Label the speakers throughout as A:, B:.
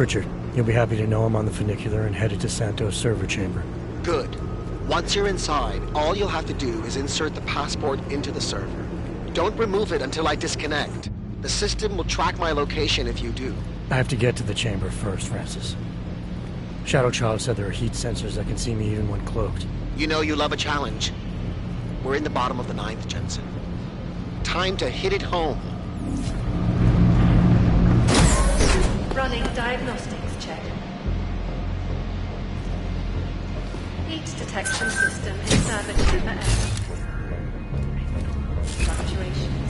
A: Pritchard. You'll be happy to know I'm on the funicular and headed to Santos' server chamber.
B: Good. Once you're inside, all you'll have to do is insert the passport into the server. Don't remove it until I disconnect. The system will track my location if you do.
A: I have to get to the chamber first, Francis. Shadow Child said there are heat sensors that can see me even when cloaked.
B: You know you love a challenge. We're in the bottom of the 9th, Jensen. Time to hit it home.
C: Running diagnostics check. Heat detection system in server chamber A. Fluctuations.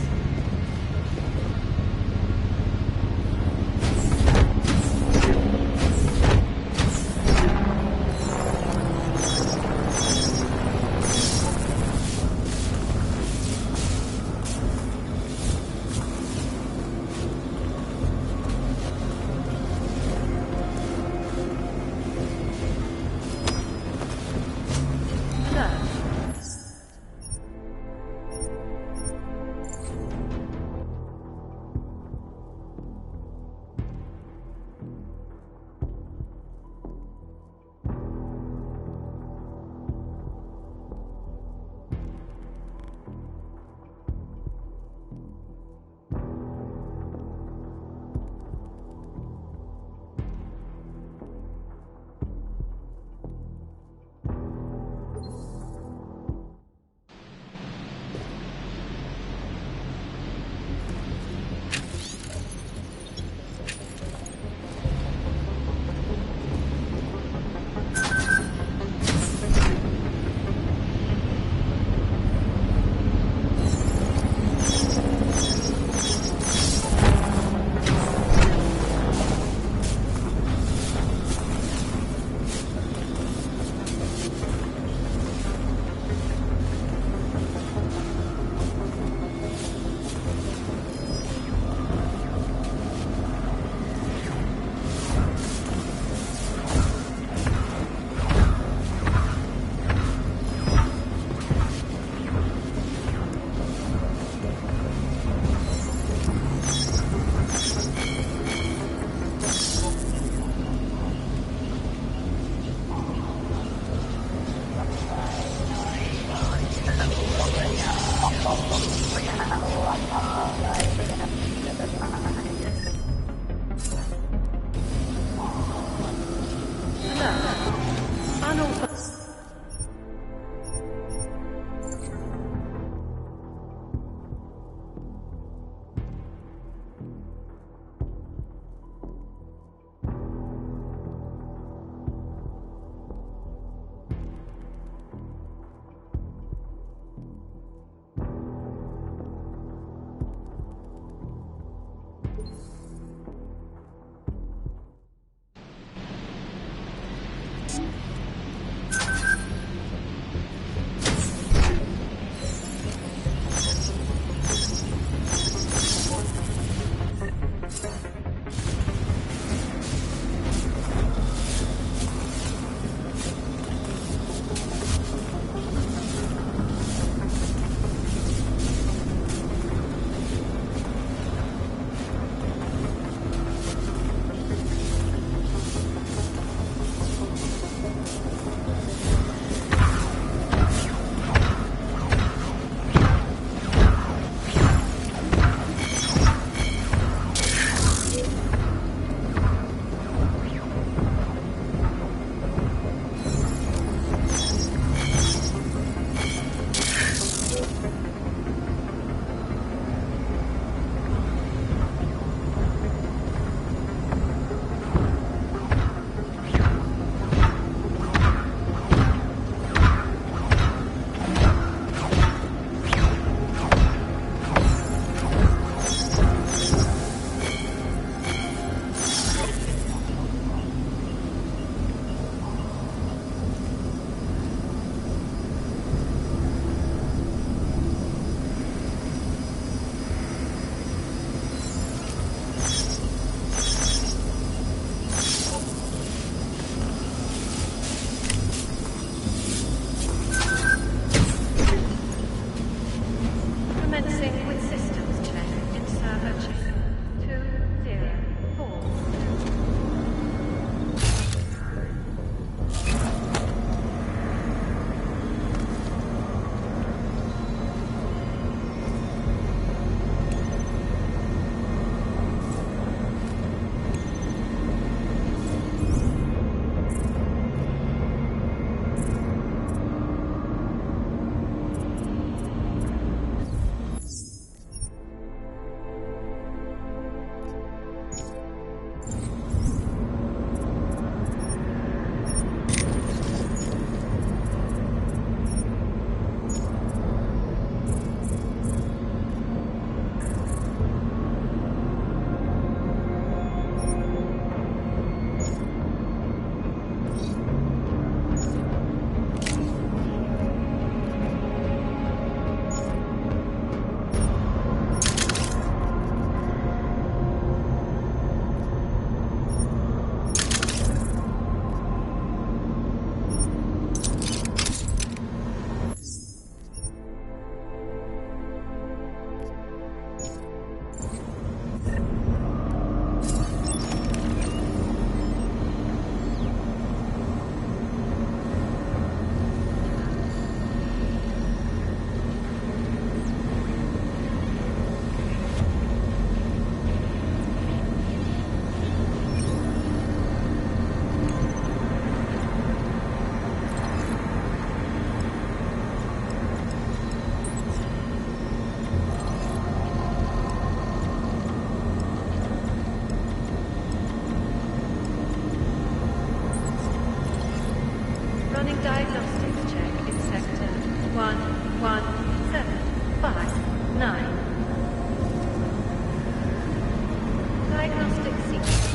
C: 11759. Diagnostic sequence.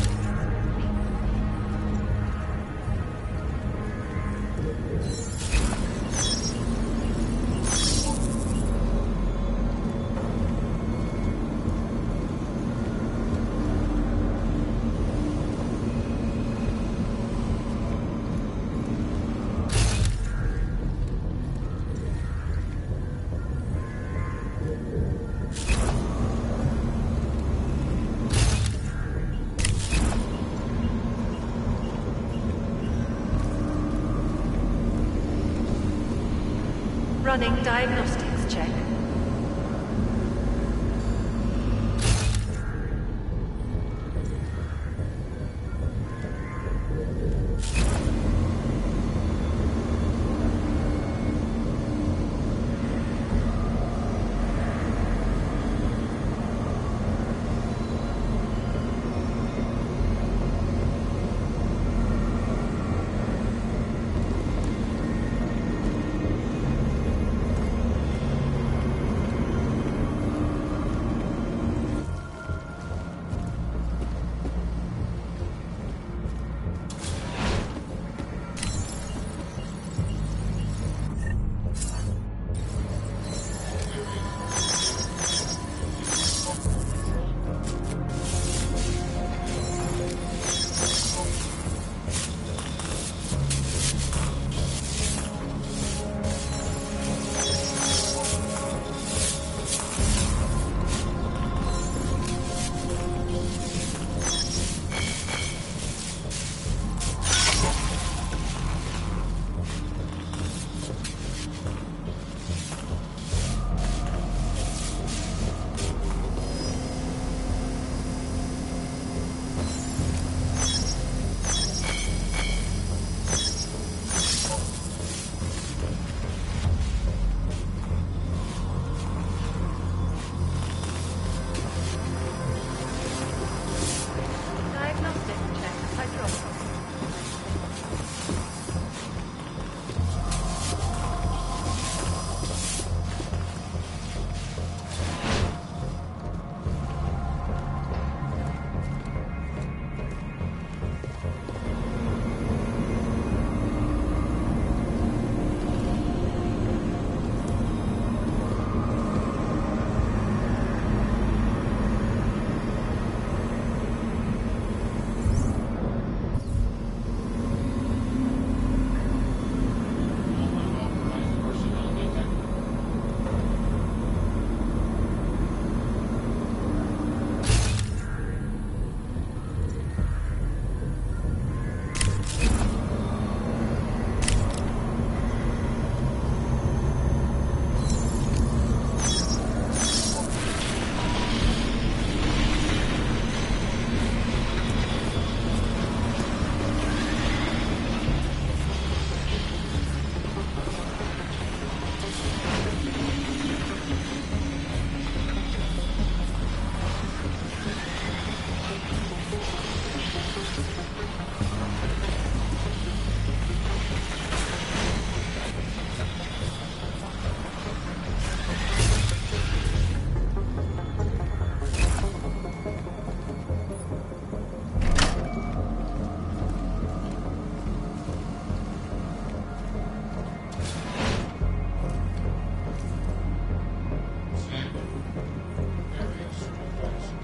C: Running diagnostics check.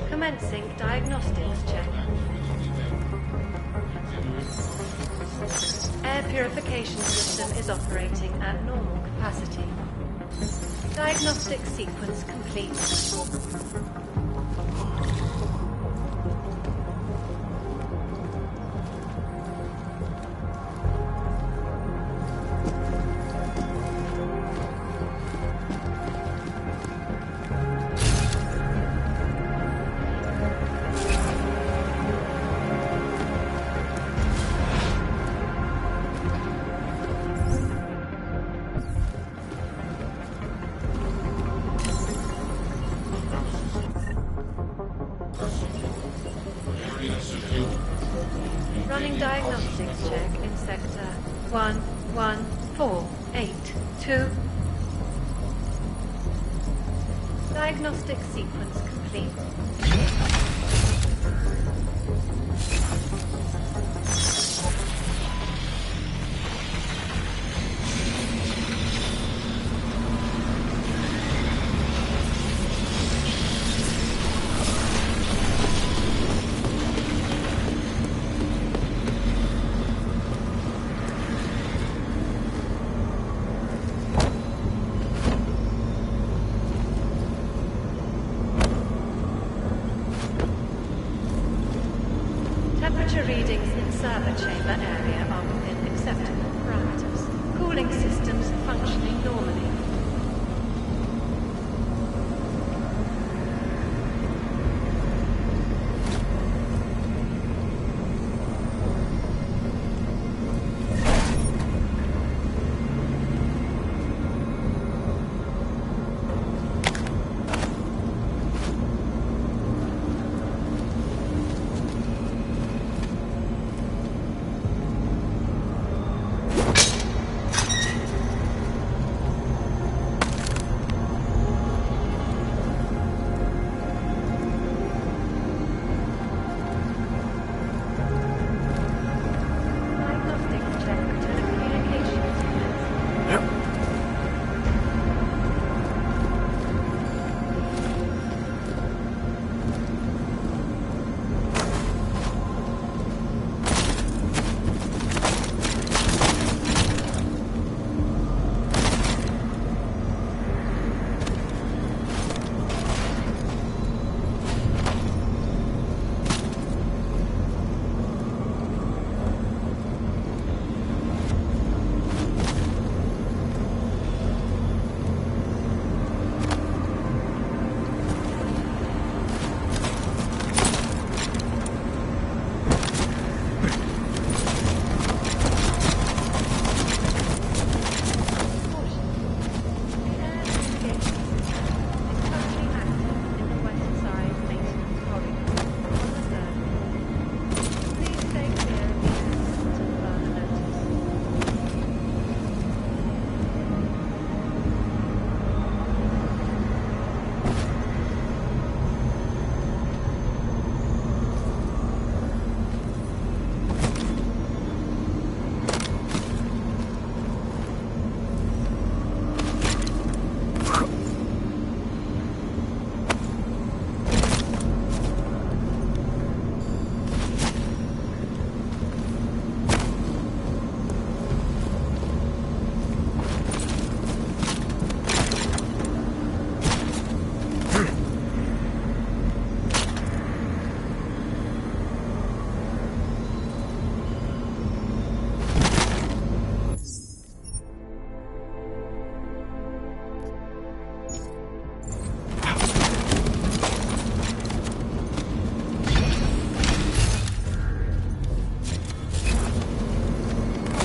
C: Commencing diagnostics check. Air purification system is operating at normal capacity. Diagnostic sequence complete. Running diagnostics check in sector 11482. Diagnostic sequence complete. Temperature readings in server chamber area are within acceptable parameters. Cooling systems functioning normally.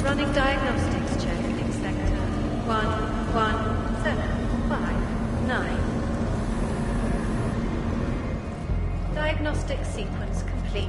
C: Running diagnostics check in sector 11759. Diagnostic sequence complete.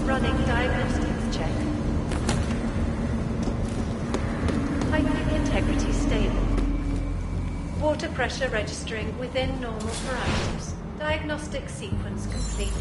C: Running diagnostics check. Piping integrity stable. Water pressure registering within normal parameters. Diagnostic sequence complete.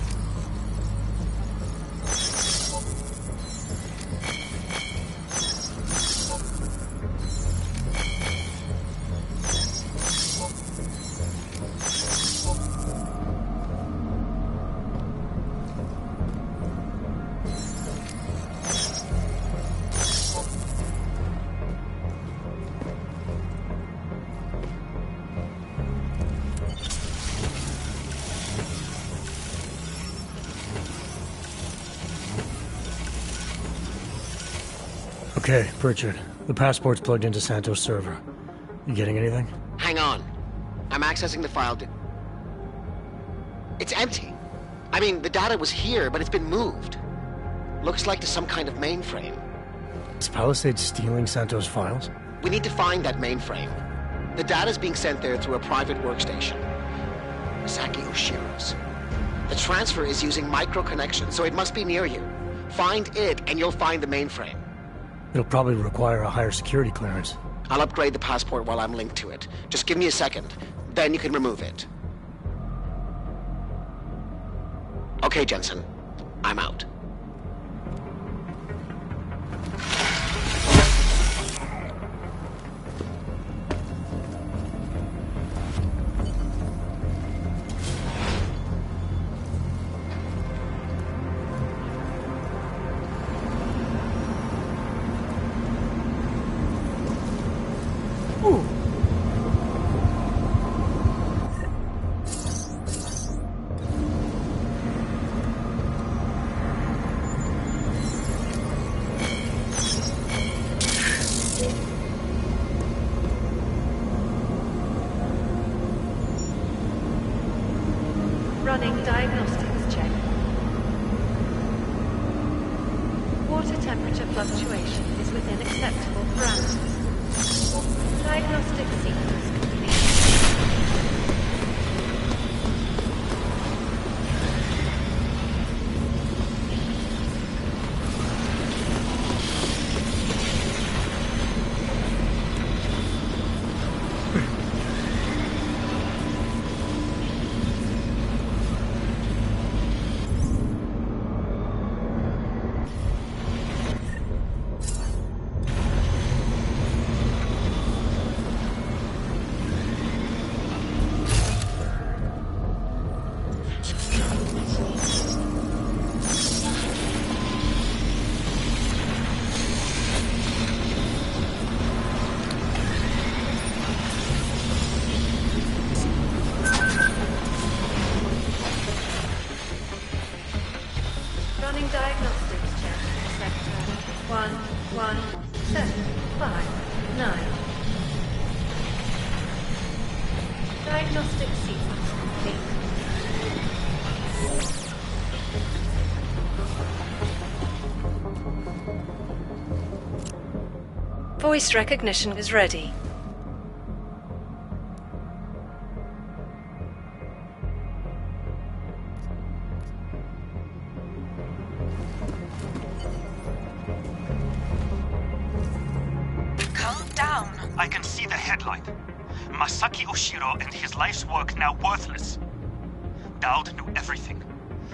A: Okay, Pritchard. The passport's plugged into Santos' server. You getting anything?
B: Hang on. I'm accessing the file. It's empty. I mean, the data was here, but it's been moved. Looks like to some kind of mainframe.
A: Is Palisade stealing Santos' files?
B: We need to find that mainframe. The data's being sent there through a private workstation. Masaki Oshiro's. The transfer is using micro-connection, so it must be near you. Find it, and you'll find the mainframe.
A: It'll probably require a higher security clearance.
B: I'll upgrade the passport while I'm linked to it. Just give me a second. Then you can remove it. Okay, Jensen. I'm out.
C: Running diagnostics check. Water temperature fluctuation is within acceptable parameters. Diagnostic sequence complete. Running diagnostics check. Sector 11759. Diagnostic sequence complete. Voice recognition is ready.
D: I can see the headline. Masaki Oshiro and his life's work now worthless. Dowd knew everything.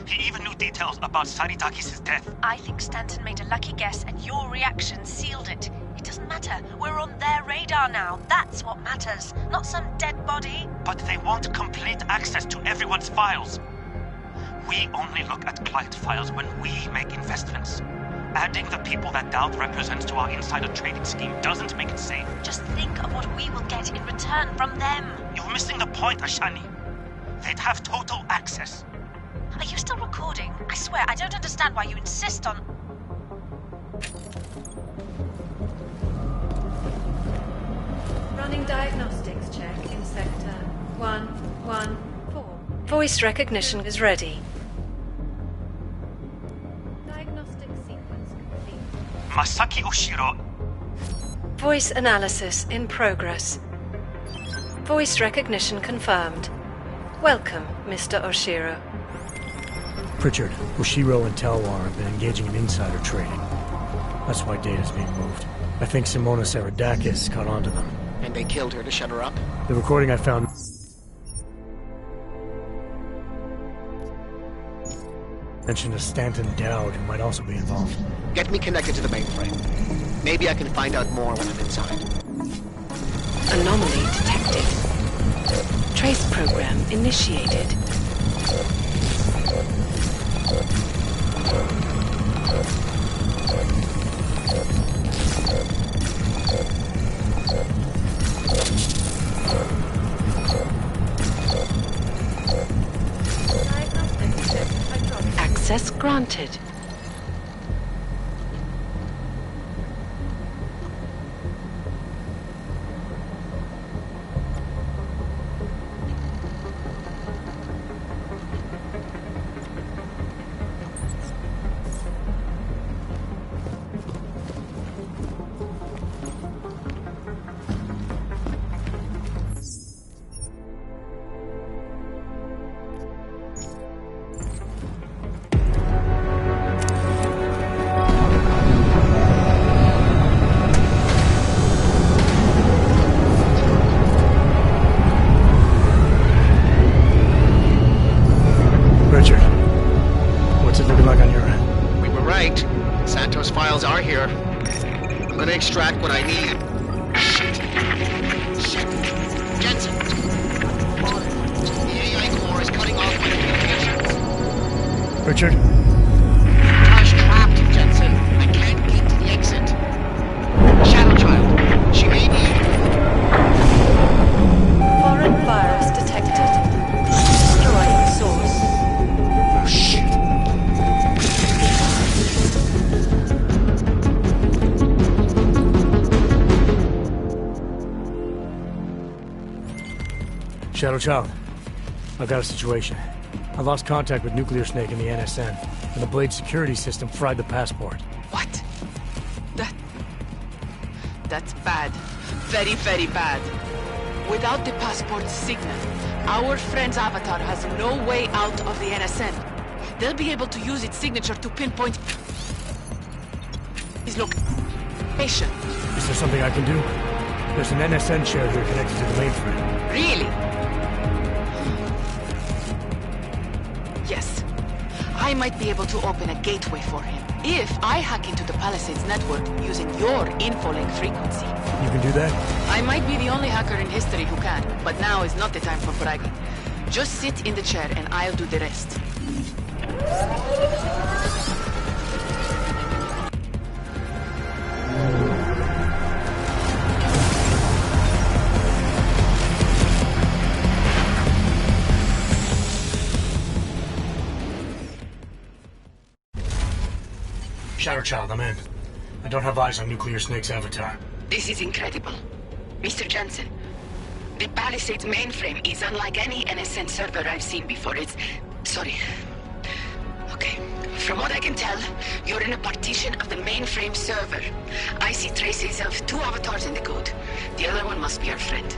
D: He even knew details about Saritakis' death.
E: I think Stanton made a lucky guess and your reaction sealed it. It doesn't matter. We're on their radar now. That's what matters, not some dead body.
D: But they want complete access to everyone's files. We only look at client files when we make investments. Adding the people that Dowd represents to our insider trading scheme doesn't make it safe.
E: Just think of what we will get in return from them.
D: You're missing the point, Ashani. They'd have total access.
E: Are you still recording? I swear, I don't understand why you insist on...
C: Running diagnostics check in sector 114. Voice recognition is ready. Diagnostic sequence complete.
D: Masaki Oshiro.
C: Voice analysis in progress. Voice recognition confirmed. Welcome, Mr. Oshiro.
A: Pritchard, Oshiro and Talwar have been engaging in insider trading. That's why data's being moved. I think Simona Saradakis caught on to them.
B: And they killed her to shut her up?
A: The recording I found mentioned a Stanton Dowd who might also be involved.
B: Get me connected to the mainframe. Maybe I can find out more when I'm inside.
F: Anomaly detected. Trace program initiated.
C: Access granted.
B: I'm gonna extract what I need. Shit. Jensen! The AI core is cutting off my communications.
A: Richard?
B: Car's trapped, Jensen. I can't get to the exit. Shadow Child. She may be...
C: Foreign virus detected. Destroying source.
B: Oh, shit.
A: Shadow Child, I've got a situation. I lost contact with Nuclear Snake and the NSN, and the Blade security system fried the passport.
G: What? That's bad. Very, very bad. Without the passport signal, our friend's avatar has no way out of the NSN. They'll be able to use its signature to pinpoint his location.
A: Is there something I can do? There's an NSN share here connected to the mainframe.
G: Really? Yes. I might be able to open a gateway for him if I hack into the Palisades network using your infolink frequency.
A: You can do that?
G: I might be the only hacker in history who can, but now is not the time for bragging. Just sit in the chair and I'll do the rest.
A: Shadow Child, I'm in. I don't have eyes on Nuclear Snake's avatar.
H: This is incredible. Mr. Jensen, the Palisades mainframe is unlike any NSN server I've seen before. Sorry. Okay. From what I can tell, you're in a partition of the mainframe server. I see traces of 2 avatars in the code. The other one must be our friend.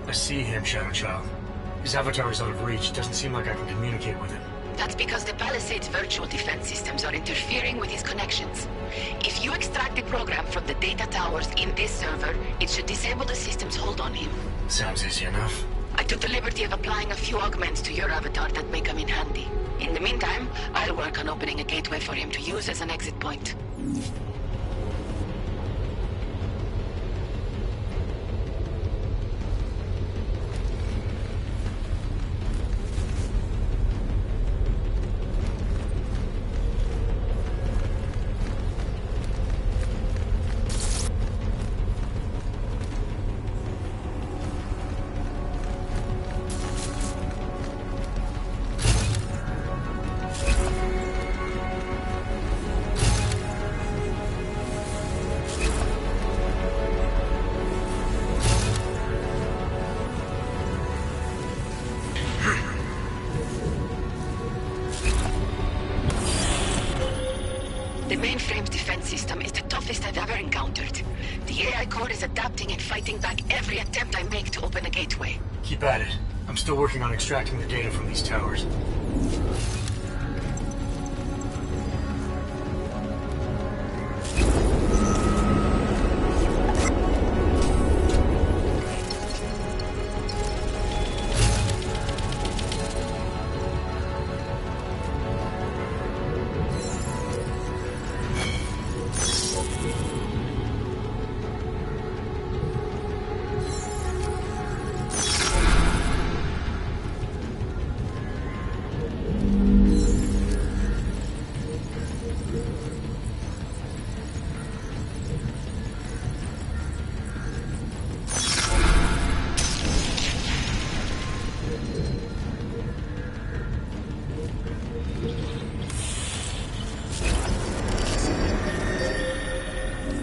A: I see him, Shadow Child. His avatar is out of reach. Doesn't seem like I can communicate with him.
H: That's because the Palisades virtual defense systems are interfering with his connections. If you extract the program from the data towers in this server, it should disable the system's hold on him.
A: Sounds easy enough.
H: I took the liberty of applying a few augments to your avatar that may come in handy. In the meantime, I'll work on opening a gateway for him to use as an exit point. The mainframe's defense system is the toughest I've ever encountered. The AI core is adapting and fighting back every attempt I make to open a gateway.
A: Keep at it. I'm still working on extracting the data from these towers.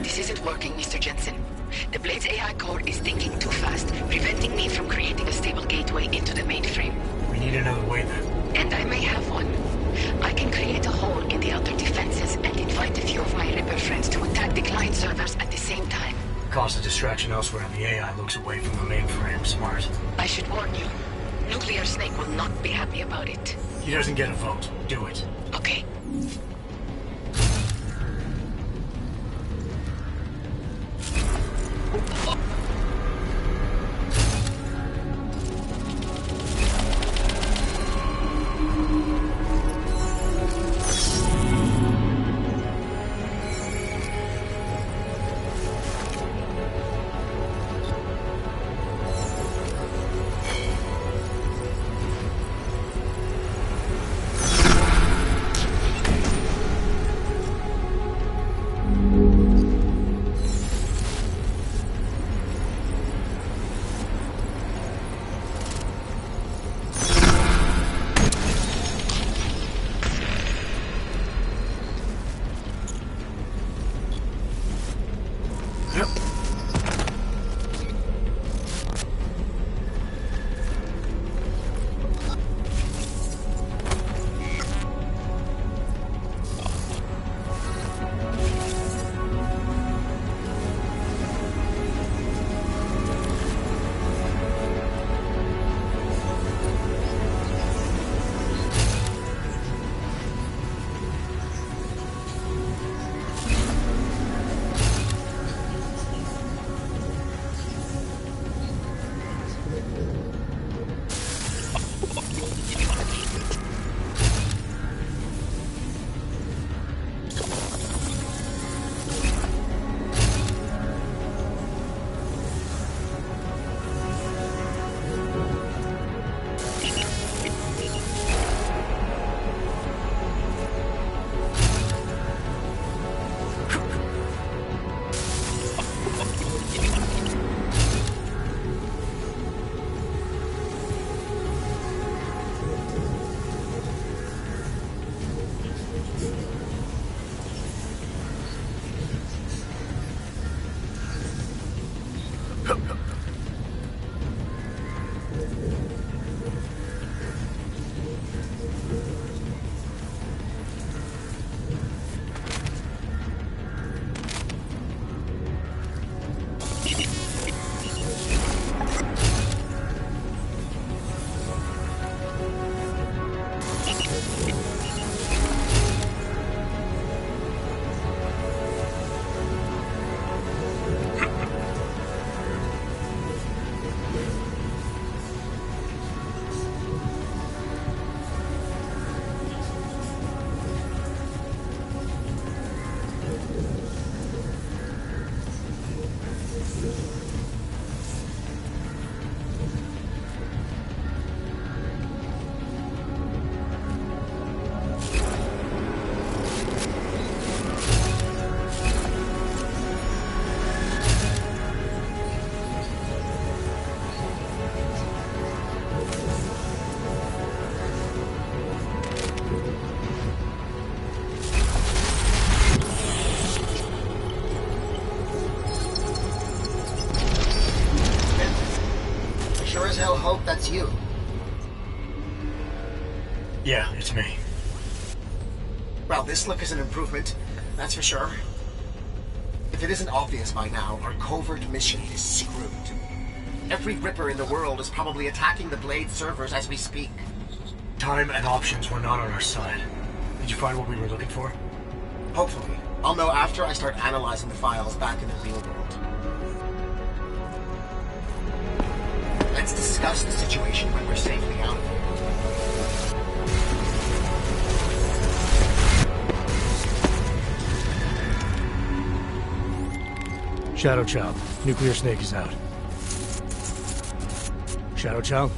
H: This isn't working, Mr. Jensen. The Blade's AI core is thinking too fast, preventing me from creating a stable gateway into the mainframe.
A: We need another way then.
H: And I may have one. I can create a hole in the outer defenses and invite a few of my Ripper friends to attack the client servers at the same time.
A: Cause a distraction elsewhere and the AI looks away from the mainframe. Smart.
H: I should warn you. Nuclear Snake will not be happy about it.
A: He doesn't get a vote. Do it.
H: Okay.
B: hope that's you.
A: Yeah, it's me.
B: Well, this look is an improvement, that's for sure. If it isn't obvious by now, our covert mission is screwed. Every Ripper in the world is probably attacking the Blade servers as we speak.
A: Time and options were not on our side. Did you find what we were looking for?
B: Hopefully. I'll know after I start analyzing the files back in the real world. Let's discuss the situation when we're safely out of here.
A: Shadow Child, Nuclear Snake is out. Shadow Child?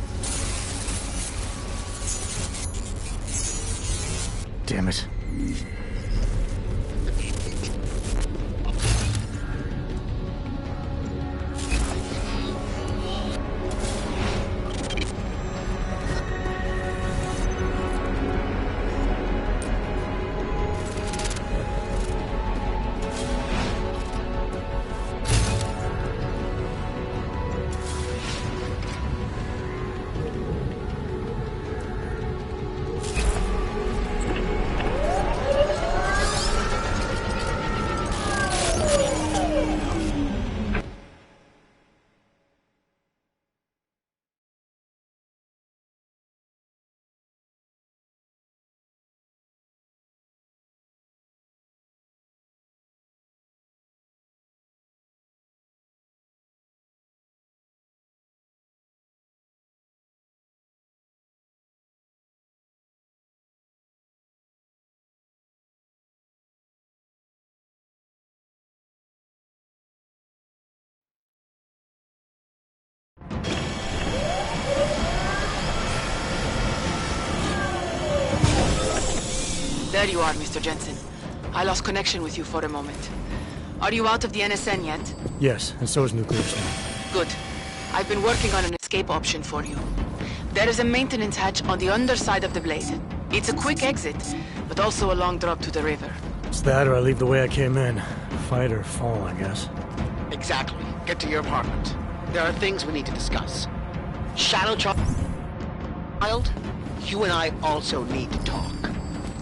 A: Damn it.
G: There you are, Mr. Jensen. I lost connection with you for a moment. Are you out of the NSN yet?
A: Yes, and so is Nuclear Snake.
G: Good. I've been working on an escape option for you. There is a maintenance hatch on the underside of the blade. It's a quick exit, but also a long drop to the river.
A: It's that or I leave the way I came in. Fight or fall, I guess.
B: Exactly. Get to your apartment. There are things we need to discuss. Shadow Child, you and I also need to talk.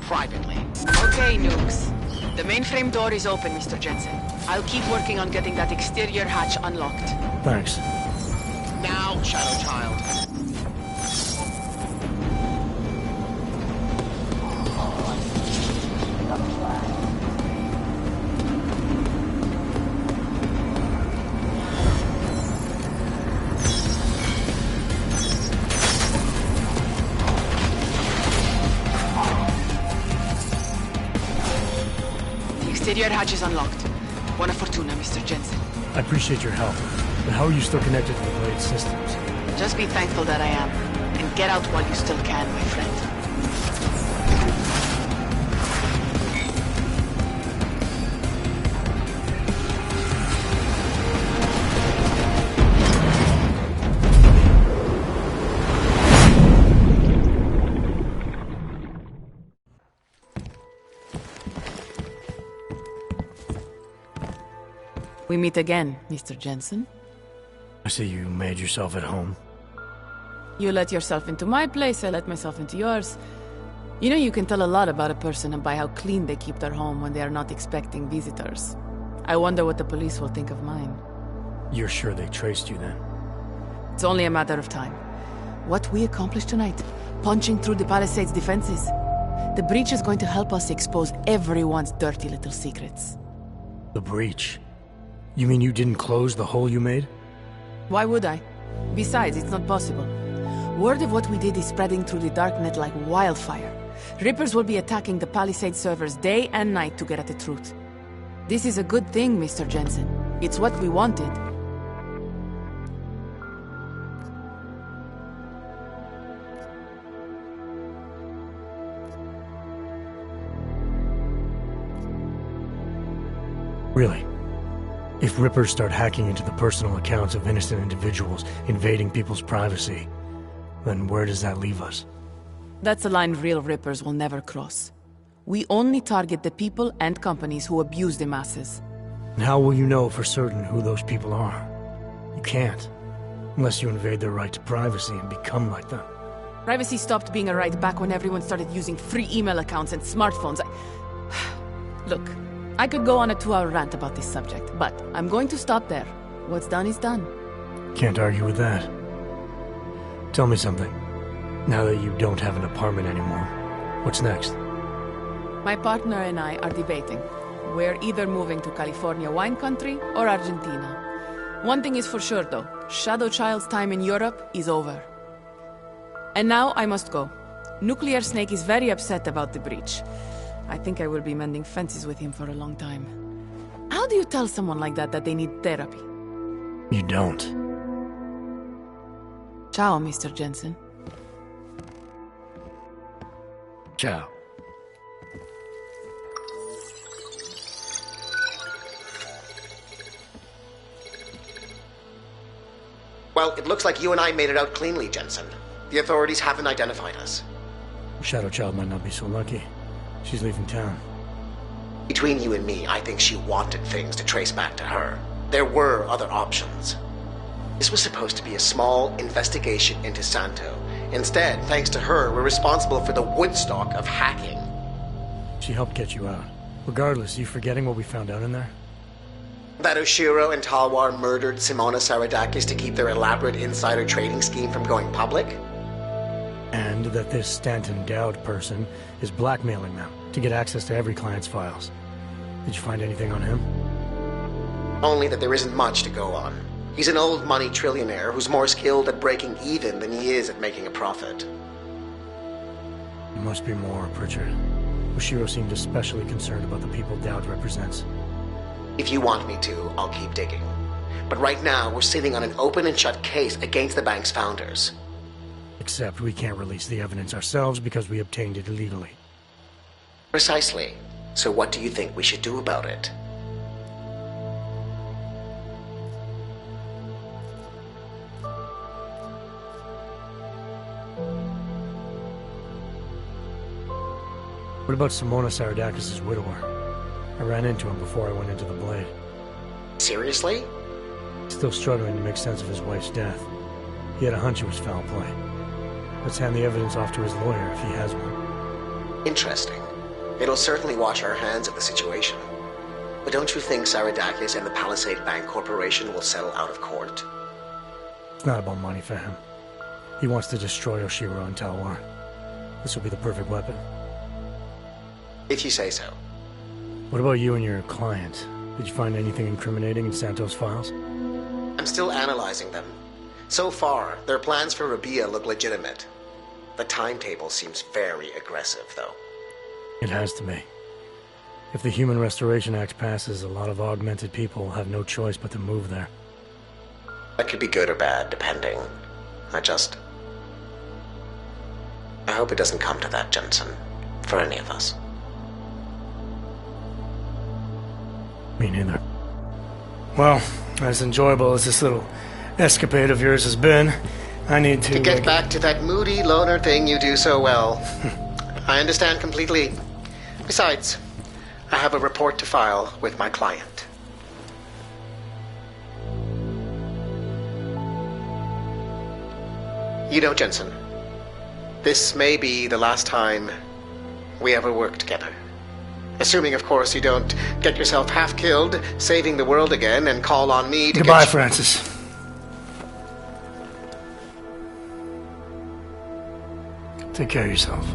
B: Privately.
G: Okay, nukes. The mainframe door is open, Mr. Jensen. I'll keep working on getting that exterior hatch unlocked.
A: Thanks.
B: Now, Shadow Child.
G: Exterior hatch is unlocked. Buona fortuna, Mr. Jensen.
A: I appreciate your help, but how are you still connected to the Blade systems?
G: Just be thankful that I am. And get out while you still can, my friend. We meet again, Mr. Jensen.
A: I see you made yourself at home.
G: You let yourself into my place, I let myself into yours. You know, you can tell a lot about a person by how clean they keep their home when they are not expecting visitors. I wonder what the police will think of mine.
A: You're sure they traced you then?
G: It's only a matter of time. What we accomplished tonight, punching through the Palisades' defenses. The breach is going to help us expose everyone's dirty little secrets.
A: The breach? You mean you didn't close the hole you made?
G: Why would I? Besides, it's not possible. Word of what we did is spreading through the darknet like wildfire. Rippers will be attacking the Palisade servers day and night to get at the truth. This is a good thing, Mr. Jensen. It's what we wanted.
A: Really? If Rippers start hacking into the personal accounts of innocent individuals, invading people's privacy, then where does that leave us?
G: That's a line real Rippers will never cross. We only target the people and companies who abuse the masses.
A: And how will you know for certain who those people are? You can't. Unless you invade their right to privacy and become like them.
G: Privacy stopped being a right back when everyone started using free email accounts and smartphones. Look, I could go on a 2-hour rant about this subject, but I'm going to stop there. What's done is done.
A: Can't argue with that. Tell me something. Now that you don't have an apartment anymore, what's next?
G: My partner and I are debating. We're either moving to California wine country or Argentina. One thing is for sure though, Shadow Child's time in Europe is over. And now I must go. Nuclear Snake is very upset about the breach. I think I will be mending fences with him for a long time. How do you tell someone like that they need therapy?
A: You don't.
G: Ciao, Mr. Jensen.
A: Ciao.
B: Well, it looks like you and I made it out cleanly, Jensen. The authorities haven't identified us.
A: Shadow Child might not be so lucky. She's leaving town.
B: Between you and me, I think she wanted things to trace back to her. There were other options. This was supposed to be a small investigation into Santo. Instead, thanks to her, we're responsible for the Woodstock of hacking.
A: She helped get you out. Regardless, you forgetting what we found out in there?
B: That Oshiro and Talwar murdered Simona Saradakis to keep their elaborate insider trading scheme from going public?
A: And that this Stanton Dowd person is blackmailing them to get access to every client's files. Did you find anything on him?
B: Only that there isn't much to go on. He's an old money trillionaire who's more skilled at breaking even than he is at making a profit.
A: There must be more, Pritchard. Oshiro seemed especially concerned about the people Dowd represents.
B: If you want me to, I'll keep digging. But right now, we're sitting on an open and shut case against the bank's founders.
A: Except we can't release the evidence ourselves because we obtained it illegally.
B: Precisely. So what do you think we should do about it?
A: What about Simona Saradakis' widower? I ran into him before I went into the Blade.
B: Seriously?
A: Still struggling to make sense of his wife's death. He had a hunch it was foul play. Let's hand the evidence off to his lawyer if he has one.
B: Interesting. It'll certainly wash our hands of the situation. But don't you think Saradakis and the Palisade Bank Corporation will settle out of court?
A: It's not about money for him. He wants to destroy Oshiro and Talwar. This will be the perfect weapon.
B: If you say so.
A: What about you and your client? Did you find anything incriminating in Santos' files?
B: I'm still analyzing them. So far, their plans for Rabia look legitimate. The timetable seems very aggressive, though.
A: It has to be. If the Human Restoration Act passes, a lot of augmented people will have no choice but to move there.
B: That could be good or bad, depending. I hope it doesn't come to that, Jensen. For any of us.
A: Me neither. Well, as enjoyable as this little escapade of yours has been, I need to...
B: To get back to that moody loner thing you do so well. I understand completely. Besides, I have a report to file with my client. You know, Jensen, this may be the last time we ever work together. Assuming, of course, you don't get yourself half killed, saving the world again, and call on me to
A: Goodbye, Francis. Take care of yourself.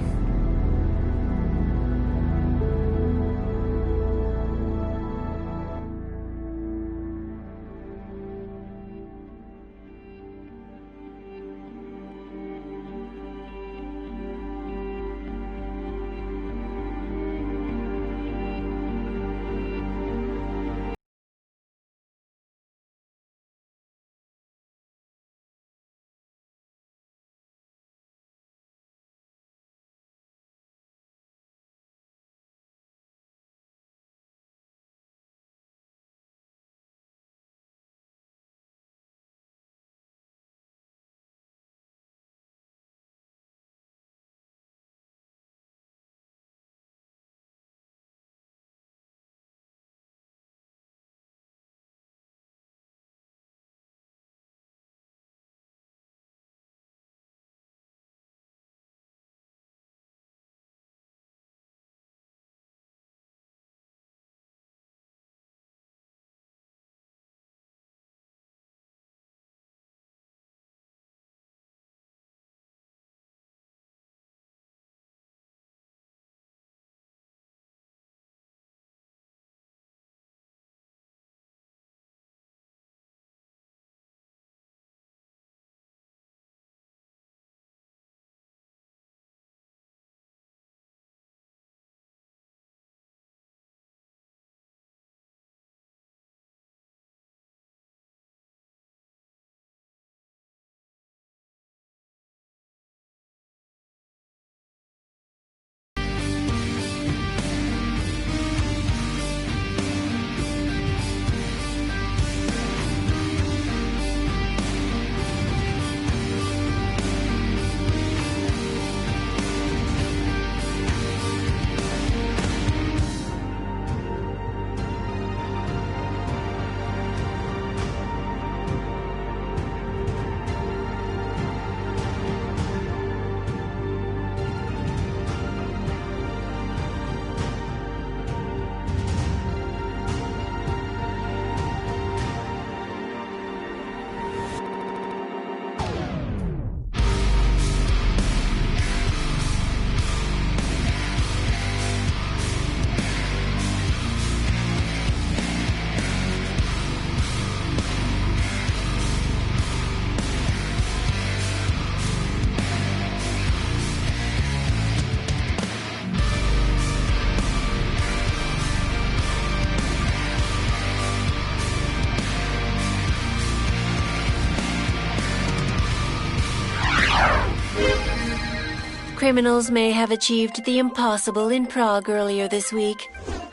I: Criminals may have achieved the impossible in Prague earlier this week.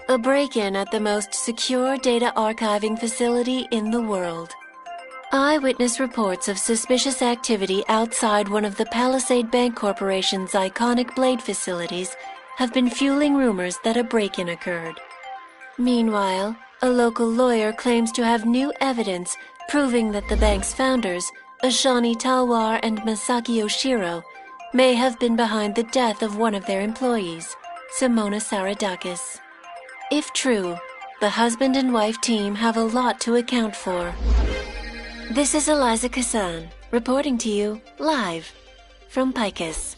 I: A break-in at the most secure data archiving facility in the world. Eyewitness reports of suspicious activity outside one of the Palisade Bank Corporation's iconic Blade facilities have been fueling rumors that a break-in occurred. Meanwhile, a local lawyer claims to have new evidence proving that the bank's founders, Ashani Talwar and Masaki Oshiro, may have been behind the death of one of their employees, Simona Saradakis. If true, the husband and wife team have a lot to account for. This is Eliza Kassan, reporting to you live from Picus.